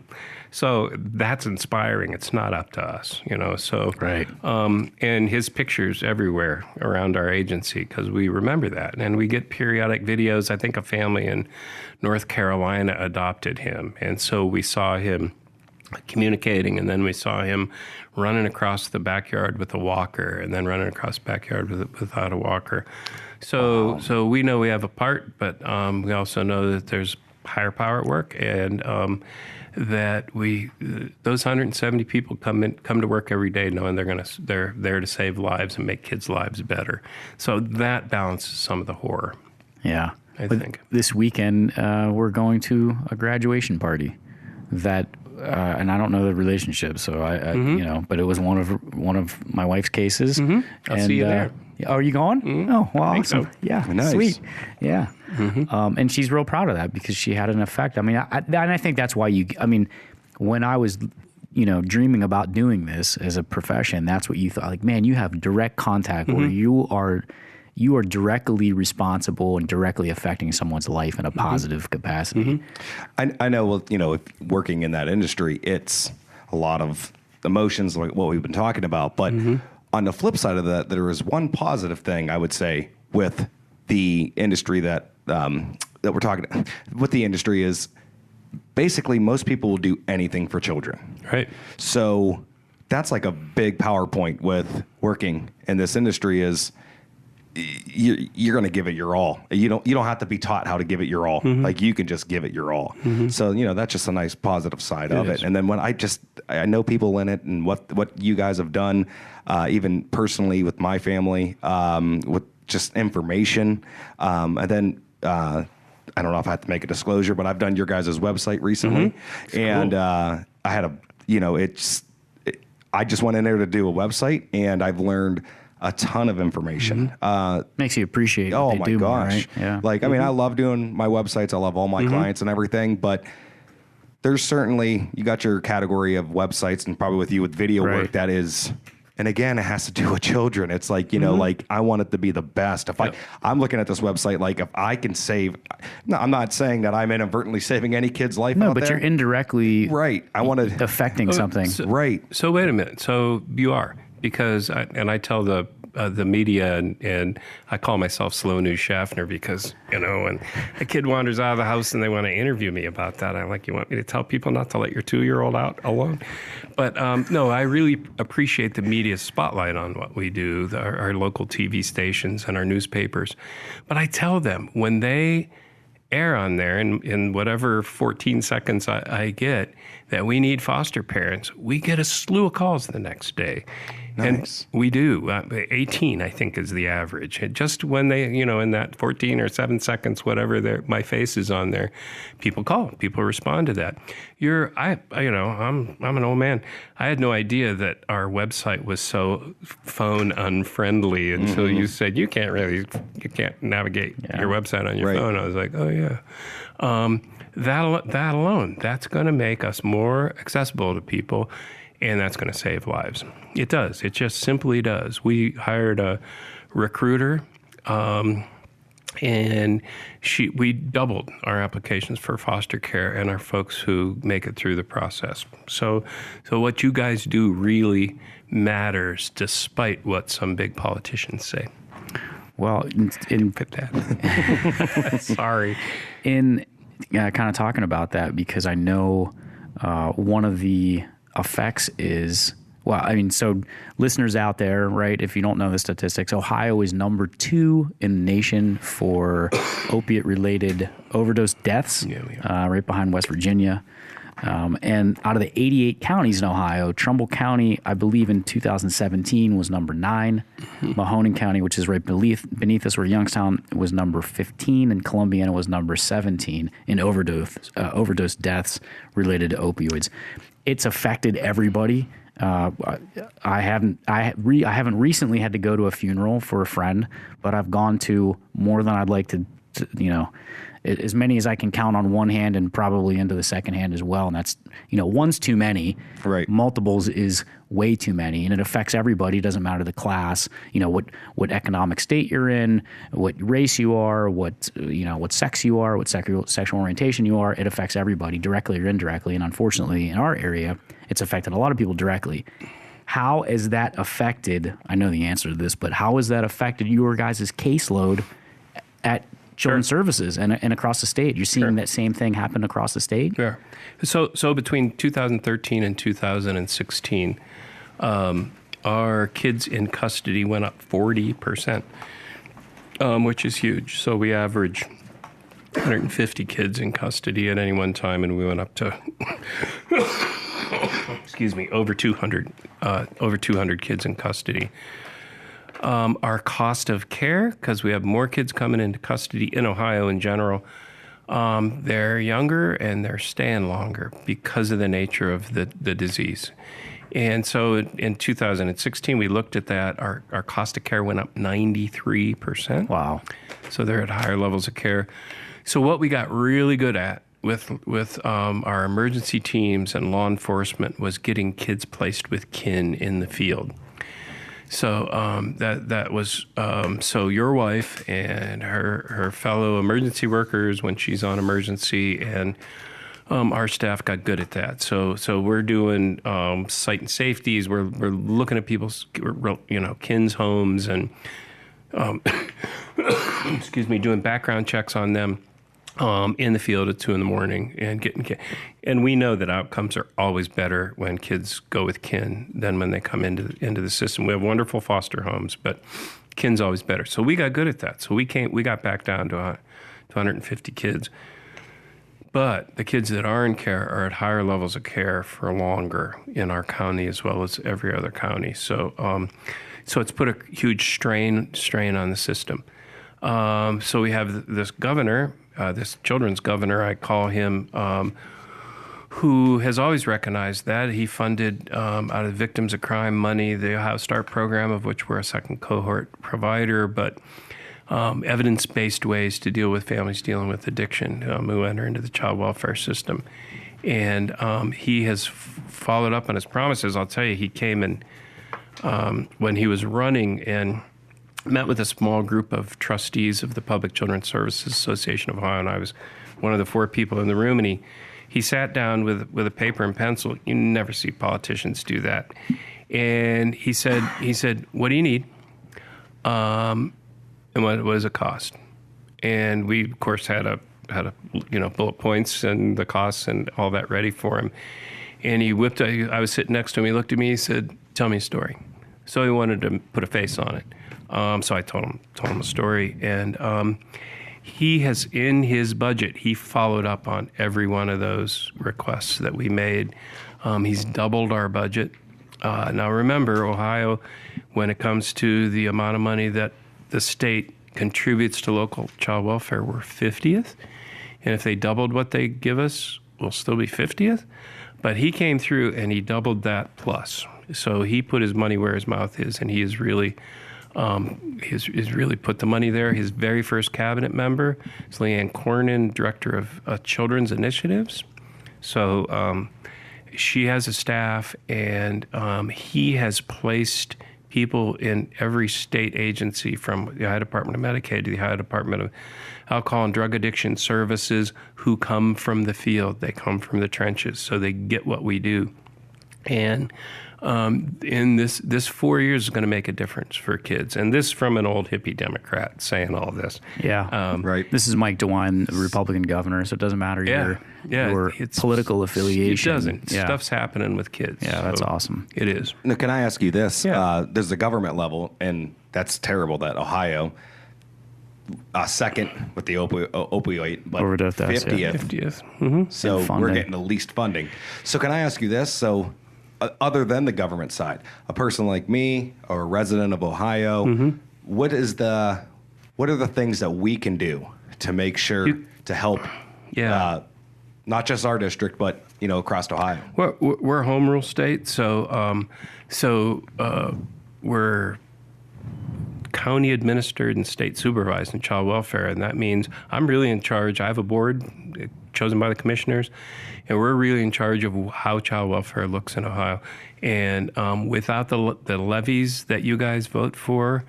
So that's inspiring. It's not up to us, So Right. And his pictures everywhere around our agency because we remember that, and we get periodic videos. I think a family in North Carolina adopted him, and so we saw him communicating, and then we saw him running across the backyard with a walker, and then running across the backyard without a walker. So we know we have a part, but we also know that there's higher power at work, and that those 170 people come to work every day knowing they're there to save lives and make kids' lives better. So that balances some of the horror. Yeah. I think this weekend we're going to a graduation party and I don't know the relationship, so I but it was one of my wife's cases. I'll see you there. Are you going? Oh, well, awesome. So. Yeah, nice. Sweet. Yeah. And she's real proud of that because she had an effect. I mean, and I think that's why when I was, dreaming about doing this as a profession, that's what you thought. Like, man, you have direct contact where you are directly responsible and directly affecting someone's life in a positive capacity. I know, if working in that industry, it's a lot of emotions like what we've been talking about. But on the flip side of that, there is one positive thing I would say with the industry that we're talking with the industry is basically most people will do anything for children. Right. So that's like a big PowerPoint with working in this industry is you're going to give it your all. You don't have to be taught how to give it your all. Like you can just give it your all. So, that's just a nice positive side of it. And then when I know people in it and what you guys have done, even personally with my family, with just information. And then, I don't know if I have to make a disclosure, but I've done your guys' website recently. And, I had I just went in there to do a website, and I've learned a ton of information. Makes you appreciate what Oh they my do more, gosh. right? Yeah. Like, I mean, I love doing my websites. I love all my clients and everything, but there's certainly, you got your category of websites, and probably with you with video Right. work that is, and again, it has to do with children. It's like, like I want it to be the best. If I'm looking at this website, like if I can save, no, I'm not saying that I'm inadvertently saving any kid's life No, out but there. you're indirectly Right. I want to, affecting something. right. So wait a minute. So you are, because I tell the media, and I call myself Slow News Schaffner, because, when a kid wanders out of the house and they want to interview me about that, I'm like, you want me to tell people not to let your 2-year-old out alone? But no, I really appreciate the media's spotlight on what we do, our local TV stations and our newspapers. But I tell them, when they air on there in whatever 14 seconds I get, that we need foster parents, we get a slew of calls the next day. Nice. And we do. 18, I think, is the average. And just when they, in that 14 or 7 seconds, whatever my face is on there, people call. People respond to that. I'm an old man. I had no idea that our website was so phone unfriendly until you said you can't navigate your website on your phone. I was like, oh yeah. That alone, that's going to make us more accessible to people. And that's going to save lives. It does. It just simply does. We hired a recruiter, and we doubled our applications for foster care and our folks who make it through the process. So what you guys do really matters, despite what some big politicians say. Well, Fit that. Sorry. kind of talking about that, because I know one of the effects is, so listeners out there, right, if you don't know the statistics, Ohio is number 2 in the nation for opiate-related overdose deaths, right behind West Virginia. And out of the 88 counties in Ohio, Trumbull County, I believe in 2017, was number 9. Mahoning County, which is right beneath us, where Youngstown, was number 15, and Columbiana was number 17 in overdose deaths related to opioids. It's affected everybody. I haven't recently had to go to a funeral for a friend, but I've gone to more than I'd like to as many as I can count on one hand, and probably into the second hand as well. And that's, one's too many. Right. Multiples is way too many, and it affects everybody. It doesn't matter the class, what economic state you're in, what race you are, what sex you are, what sexual orientation you are. It affects everybody directly or indirectly. And unfortunately, in our area, it's affected a lot of people directly. How has that affected, I know the answer to this, but how has that affected your guys' caseload at Children's Services and across the state? You're seeing that same thing happen across the state? Yeah. So between 2013 and 2016, our kids in custody went up 40%, which is huge. So we average 150 kids in custody at any one time, and we went up to over 200 kids in custody. Our cost of care, because we have more kids coming into custody in Ohio in general, they're younger and they're staying longer because of the nature of the disease. And so in 2016, we looked at that. Our cost of care went up 93%. Wow. So they're at higher levels of care. So what we got really good at with our emergency teams and law enforcement was getting kids placed with kin in the field. So that was so your wife and her fellow emergency workers, when she's on emergency, and our staff got good at that. So we're doing site and safeties. We're looking at people's kin's homes and doing background checks on them in the field at 2 a.m. and we know that outcomes are always better when kids go with kin than when they come into the system. We have wonderful foster homes, but kin's always better. So we got good at that. So we got back down to 150 kids. But the kids that are in care are at higher levels of care for longer in our county as well as every other county. So it's put a huge strain on the system. So we have this governor, this children's governor, I call him, who has always recognized that. He funded, out of Victims of Crime money, the Ohio START program, of which we're a second cohort provider, but evidence-based ways to deal with families dealing with addiction who enter into the child welfare system. And he has followed up on his promises. I'll tell you, he came in when he was running and met with a small group of trustees of the Public Children's Services Association of Ohio, and I was one of the 4 people in the room, and he sat down with a paper and pencil. You never see politicians do that. And he said, what do you need? And what does it cost? And we, of course, had a bullet points and the costs and all that ready for him. And he whipped. I was sitting next to him. He looked at me. He said, "Tell me a story." So he wanted to put a face on it. So I told him a story, and he has, in his budget, he followed up on every one of those requests that we made. He's doubled our budget. Now remember, Ohio, when it comes to the amount of money that the state contributes to local child welfare, we're 50th. And if they doubled what they give us, we'll still be 50th. But he came through and he doubled that plus. So he put his money where his mouth is, and he has really put the money there. His very first cabinet member is Leanne Cornyn, director of Children's Initiatives. So she has a staff, and he has placed people in every state agency, from the Ohio Department of Medicaid to the Ohio Department of Alcohol and Drug Addiction Services, who come from the field. They come from the trenches, so they get what we do. And in this 4 years is going to make a difference for kids. And this from an old hippie Democrat saying all this. Yeah. Right. This is Mike DeWine, the Republican governor, so it doesn't matter your political affiliation. It doesn't. Yeah. Stuff's happening with kids. Yeah, that's awesome. It is. Now, can I ask you this? Yeah. There's a government level, and that's terrible that Ohio, second with the opioid, but Overdose deaths, 50th. yeah. 50th. Mm-hmm. So we're getting the least funding. So can I ask you this? So other than the government side, a person like me or a resident of Ohio, what are the things that we can do to make sure to help not just our district, but across Ohio? We're a home rule state, so we're county administered and state supervised in child welfare, and that means I'm really in charge. I have a board chosen by the commissioners, and we're really in charge of how child welfare looks in Ohio. And without the levies that you guys vote for,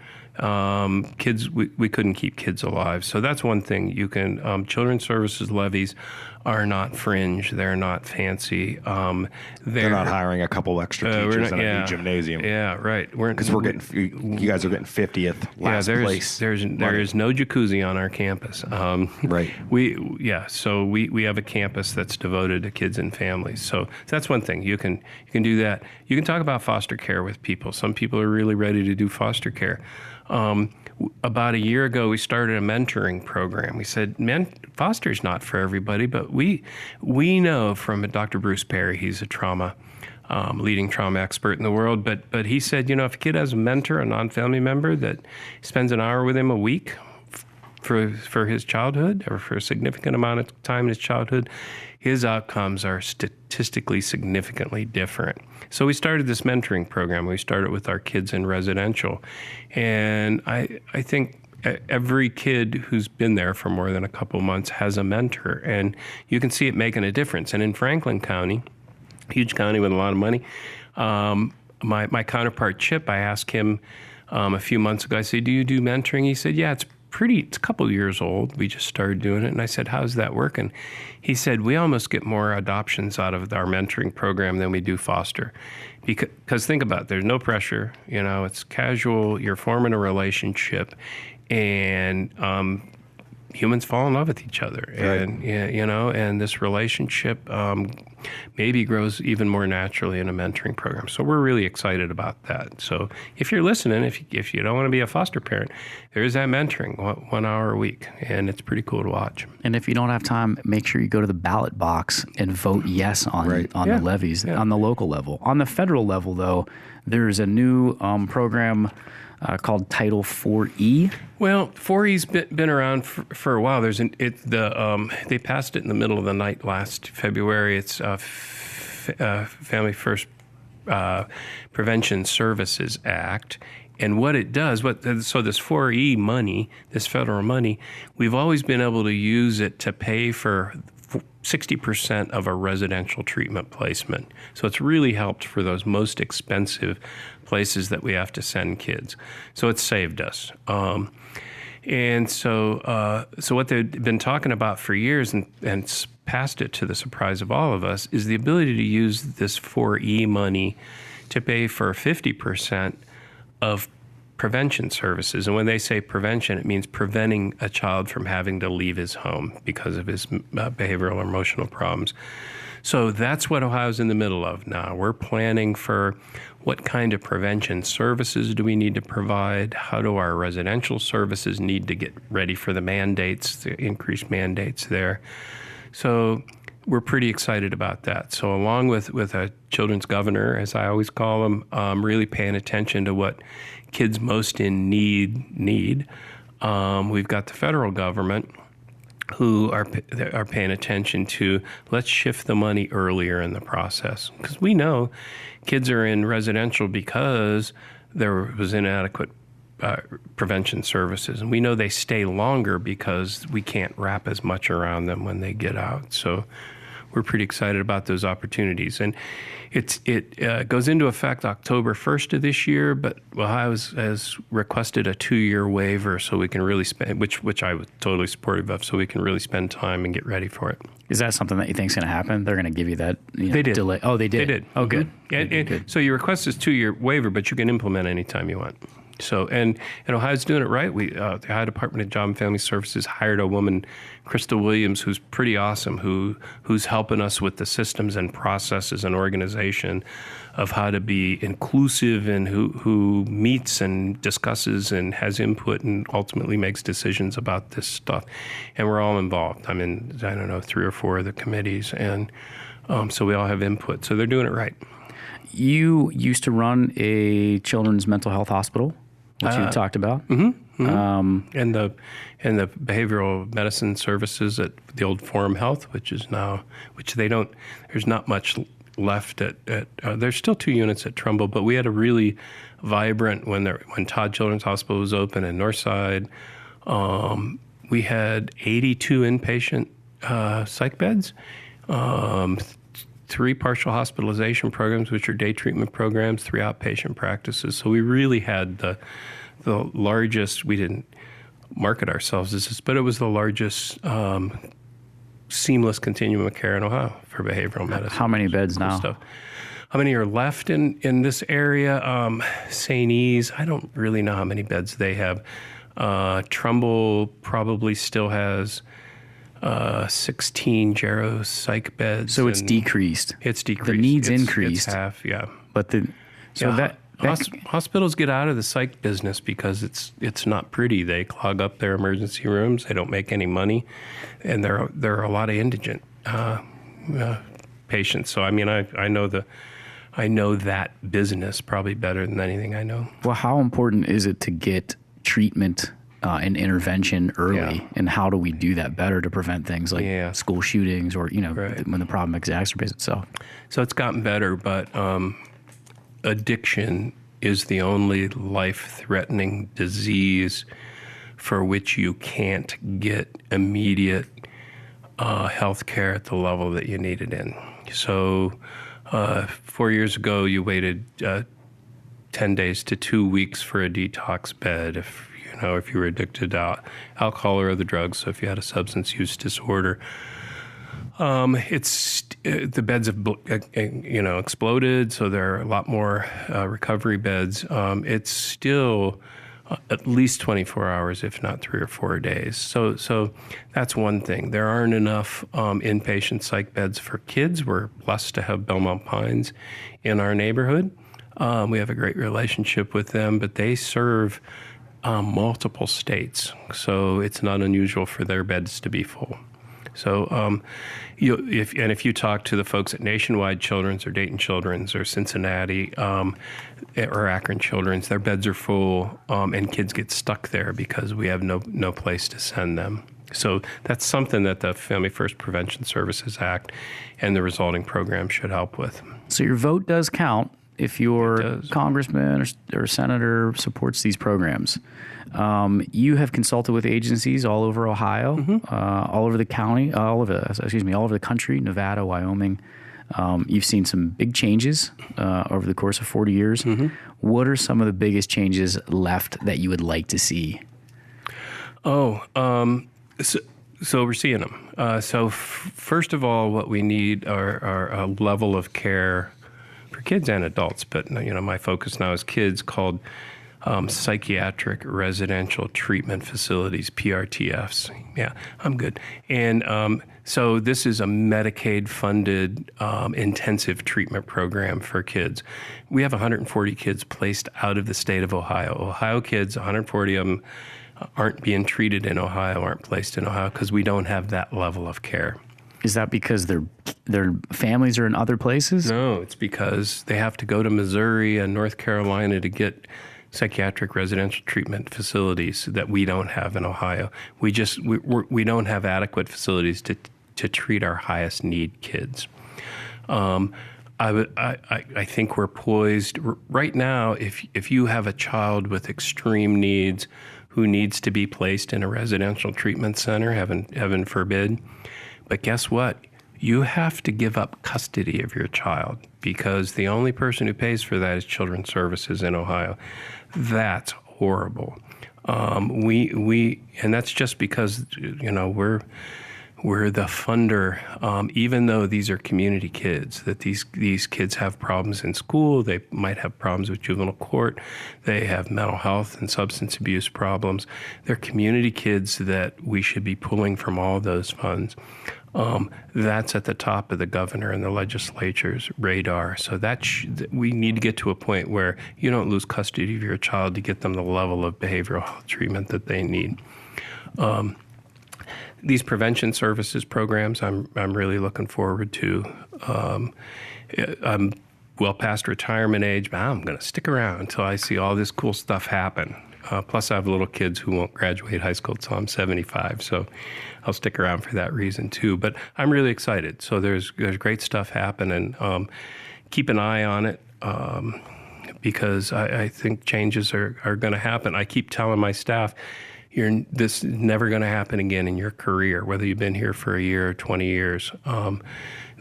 kids, we couldn't keep kids alive. So that's one thing. You can children's services levies are not fringe. They're not fancy. They're not hiring a couple extra teachers in a new gymnasium. Yeah, right. Because you guys are getting 50th last place. There is no jacuzzi on our campus. Right. So we have a campus that's devoted to kids and families. So that's one thing. You can do that. You can talk about foster care with people. Some people are really ready to do foster care. About a year ago, we started a mentoring program. We said, foster's not for everybody, but we know from Dr. Bruce Perry, he's a leading trauma expert in the world, but he said, if a kid has a mentor, a non-family member that spends an hour with him a week for his childhood or for a significant amount of time in his childhood, his outcomes are statistically significantly different. So we started this mentoring program. We started with our kids in residential. And I think every kid who's been there for more than a couple months has a mentor. And you can see it making a difference. And in Franklin County, huge county with a lot of money, my counterpart, Chip, I asked him a few months ago, I said, do you do mentoring? He said, yeah, it's a couple years old. We just started doing it. And I said, how's that working? He said, we almost get more adoptions out of our mentoring program than we do foster. Because think about it, there's no pressure. It's casual. You're forming a relationship. And humans fall in love with each other. Right. And, and this relationship maybe grows even more naturally in a mentoring program. So we're really excited about that. So if you're listening, if you don't want to be a foster parent, there is that mentoring 1 hour a week, and it's pretty cool to watch. And if you don't have time, make sure you go to the ballot box and vote yes on the levies on the local level. On the federal level, though, there's a new program called Title 4E. Well, 4E's been around for a while. They passed it in the middle of the night last February. It's Family First Prevention Services Act. And what it does, so this 4E money, this federal money, we've always been able to use it to pay for 60% of a residential treatment placement. So it's really helped for those most expensive places that we have to send kids. So it's saved us. And so what they've been talking about for years and passed it to the surprise of all of us is the ability to use this 4E money to pay for 50% of prevention services. And when they say prevention, it means preventing a child from having to leave his home because of his behavioral or emotional problems. So that's what Ohio's in the middle of now. We're planning for what kind of prevention services do we need to provide? How do our residential services need to get ready for the mandates, the increased mandates there? So we're pretty excited about that. So along with a children's governor, as I always call him, really paying attention to what kids most in need. We've got the federal government who are paying attention to, let's shift the money earlier in the process. Because we know kids are in residential because there was inadequate prevention services. And we know they stay longer because we can't wrap as much around them when they get out. So we're pretty excited about those opportunities. And it goes into effect October 1st of this year, but Ohio has requested a 2-year waiver so we can really spend, which I was totally supportive of, so we can really spend time and get ready for it. Is that something that you think is going to happen? They're going to give you that they did. delay? Oh, they did? They did. Oh, good. Good. So your request is 2-year waiver, but you can implement anytime you want. So, and Ohio's doing it right. The Ohio Department of Job and Family Services hired a woman, Crystal Williams, who's pretty awesome, who's helping us with the systems and processes and organization of how to be inclusive and who meets and discusses and has input and ultimately makes decisions about this stuff. And we're all involved. I'm in, 3 or 4 of the committees, and so we all have input. So they're doing it right. You used to run a children's mental health hospital, which you talked about. Mm-hmm, mm-hmm. And the behavioral medicine services at the old Forum Health, there's not much left at there's still 2 units at Trumbull, but we had a really vibrant, when Todd Children's Hospital was open in Northside, we had 82 inpatient psych beds, 3 partial hospitalization programs, which are day treatment programs, 3 outpatient practices. So we really had the largest, we didn't market ourselves as this, but it was the largest seamless continuum of care in Ohio for behavioral medicine. How many beds now? Stuff. How many are left in this area? St. E's, I don't really know how many beds they have. Trumbull probably still has 16 gero psych beds. So it's decreased. It's decreased. The needs increased. It's half, yeah. But hospitals get out of the psych business because it's not pretty. They clog up their emergency rooms. They don't make any money, and there are a lot of indigent patients. So I mean, I know that business probably better than anything I know. Well, how important is it to get treatment and intervention early, and how do we do that better to prevent things like school shootings or right. when the problem exacerbates itself? So it's gotten better, but addiction is the only life-threatening disease for which you can't get immediate health care at the level that you need it in. So 4 years ago, you waited 10 days to 2 weeks for a detox bed if you were addicted to alcohol or other drugs, so if you had a substance use disorder. The beds have exploded, so there are a lot more recovery beds. It's still at least 24 hours, if not 3 or 4 days. So that's one thing. There aren't enough inpatient psych beds for kids. We're blessed to have Belmont Pines in our neighborhood. We have a great relationship with them, but they serve multiple states, so it's not unusual for their beds to be full. So if you talk to the folks at Nationwide Children's or Dayton Children's or Cincinnati, or Akron Children's, their beds are full, and kids get stuck there because we have no place to send them. So that's something that the Family First Prevention Services Act and the resulting program should help with. So your vote does count if your congressman or senator supports these programs. You have consulted with agencies all over Ohio, all over the county, all over the country, Nevada, Wyoming. You've seen some big changes over the course of 40 years. What are some of the biggest changes left that you would like to see? So we're seeing them. First of all, what we need are a level of care for kids and adults, but my focus now is kids, called psychiatric residential treatment facilities, PRTFs. Yeah, I'm good. And so this is a Medicaid-funded intensive treatment program for kids. We have 140 kids placed out of the state of Ohio. Ohio kids, 140 of them, aren't being treated in Ohio, aren't placed in Ohio because we don't have that level of care. Is that because their families are in other places? No, it's because they have to go to Missouri and North Carolina to get psychiatric residential treatment facilities that we don't have in Ohio. We don't have adequate facilities to treat our highest need kids. I think we're poised right now. If you have a child with extreme needs who needs to be placed in a residential treatment center, heaven forbid, but guess what? You have to give up custody of your child because the only person who pays for that is Children's Services in Ohio. That's horrible. And that's just because we're the funder, even though these are community kids, that these kids have problems in school, they might have problems with juvenile court, they have mental health and substance abuse problems. They're community kids that we should be pulling from all those funds. That's at the top of the governor and the legislature's radar. So we need to get to a point where you don't lose custody of your child to get them the level of behavioral health treatment that they need. These prevention services programs, I'm really looking forward to. I'm well past retirement age, but I'm going to stick around until I see all this cool stuff happen. Plus, I have little kids who won't graduate high school until I'm 75, so I'll stick around for that reason too. But I'm really excited. So there's great stuff happening. Keep an eye on it because I think changes are going to happen. I keep telling my staff, this is never going to happen again in your career, whether you've been here for a year or 20 years.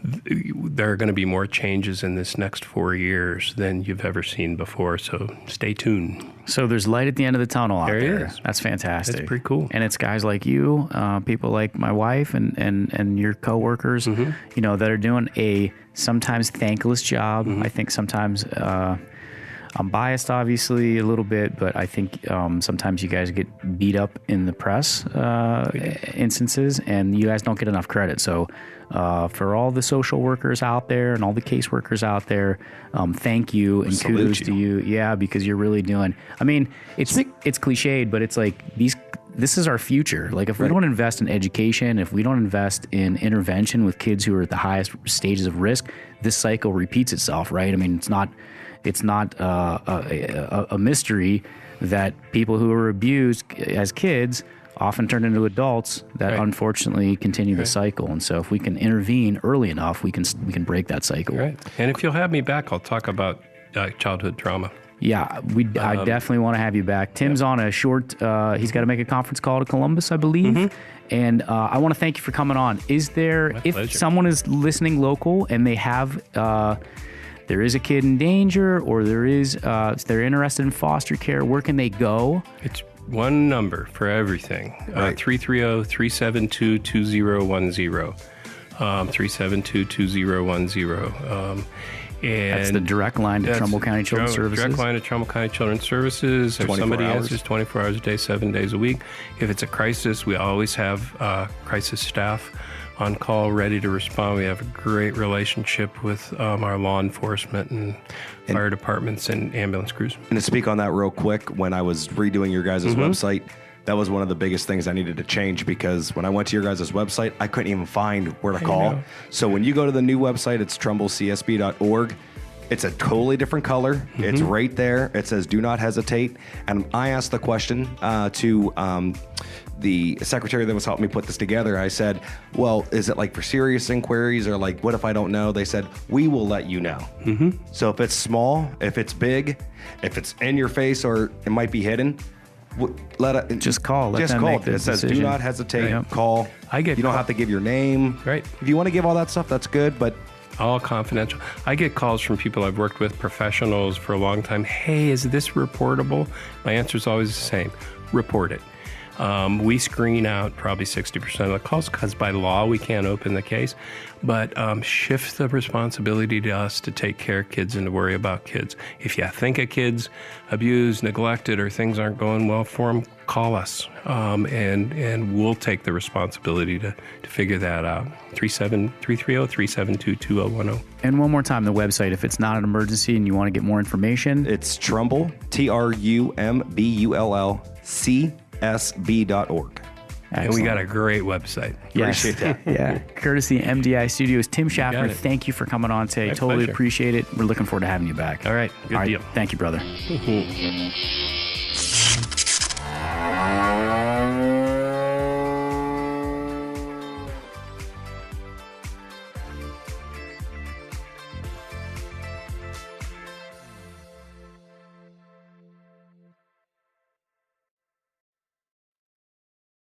There are going to be more changes in this next 4 years than you've ever seen before, so stay tuned. So there's light at the end of the tunnel out there. There is. That's fantastic. It's pretty cool. And it's guys like you, people like my wife and your coworkers, that are doing a sometimes thankless job. I think sometimes I'm biased, obviously, a little bit, but I think sometimes you guys get beat up in the press instances, and you guys don't get enough credit. So for all the social workers out there and all the caseworkers out there, thank you and kudos to you. Yeah, because you're really doing. I mean, it's cliched, but it's like this is our future. Like if we don't invest in education, if we don't invest in intervention with kids who are at the highest stages of risk, this cycle repeats itself, right? I mean, it's not a mystery that people who are abused as kids often turn into adults that unfortunately continue the cycle. And so if we can intervene early enough, we can break that cycle. Right. And if you'll have me back, I'll talk about childhood trauma. Yeah, I definitely want to have you back. Tim's on a short, he's got to make a conference call to Columbus, I believe. And I want to thank you for coming on. Is there, if someone is listening local and they have, there is a kid in danger or they're interested in foster care, where can they go? It's one number for everything, 330-372-2010, 372-2010. And that's the direct line to Trumbull County Children's Services. Direct line to Trumbull County Children's Services. If somebody answers 24 hours a day, 7 days a week. If it's a crisis, we always have crisis staff on call, ready to respond. We have a great relationship with our law enforcement and fire departments and ambulance crews. And to speak on that real quick, when I was redoing your guys' website, that was one of the biggest things I needed to change, because when I went to your guys' website, I couldn't even find where to call. So when you go to the new website, it's trumbullcsb.org. It's a totally different color. It's right there. It says "Do not hesitate." And I asked the question to the secretary that was helping me put this together. I said, "Well, is it like for serious inquiries or like what if I don't know?" They said, "We will let you know." So if it's small, if it's big, if it's in your face or it might be hidden, just call. Let just them call. make the It says, decision. "Do not hesitate." Yep. Call. You don't have to give your name. Right. If you want to give all that stuff, that's good. But all confidential. I get calls from people I've worked with, professionals for a long time. Hey, is this reportable? My answer is always the same. Report it. We screen out probably 60% of the calls because by law we can't open the case, but shift the responsibility to us to take care of kids and to worry about kids. If you think a kid's abused, neglected, or things aren't going well for them, call us, and we'll take the responsibility to figure that out. 330-372-2010. And one more time, the website, if it's not an emergency and you want to get more information. it's Trumbull, TRUMBULLCSB.org. And we got a great website. Yes. Appreciate that. Yeah. Courtesy MDI Studios. Tim Schaffner, it. thank you for coming on today. My Totally pleasure. appreciate it. We're looking forward to having you back. All right. Good deal. Thank you, brother.